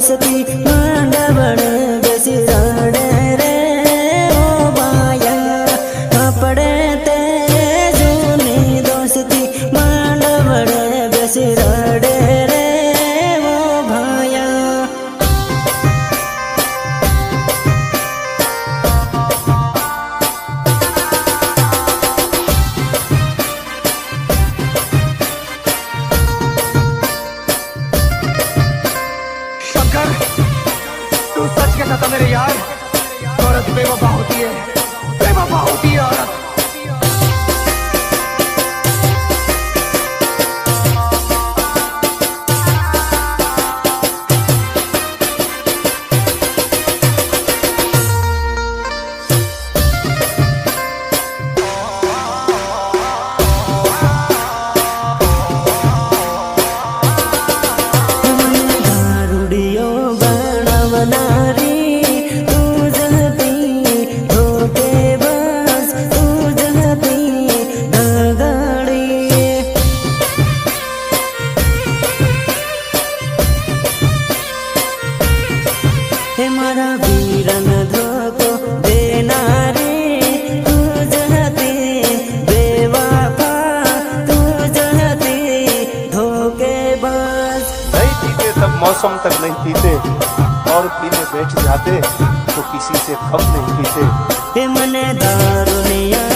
दोस्ती मांडवण बेसी रड़े रे ओ भाया अपड़े ते जूनी दोस्ती मांडवण बेसी रड़े रे ओ भाया। तू सच कहता था मेरे यार, औरत बेवफा होती है, बेवफा होती है औरत। मारा वीरन धोको देनारे तू जहते बेवफा तू जहते धोखेबाज। नहीं पीते तब मौसम तक नहीं पीते और पीने बैठ जाते तो किसी से कम नहीं पीते। मने दारुनिया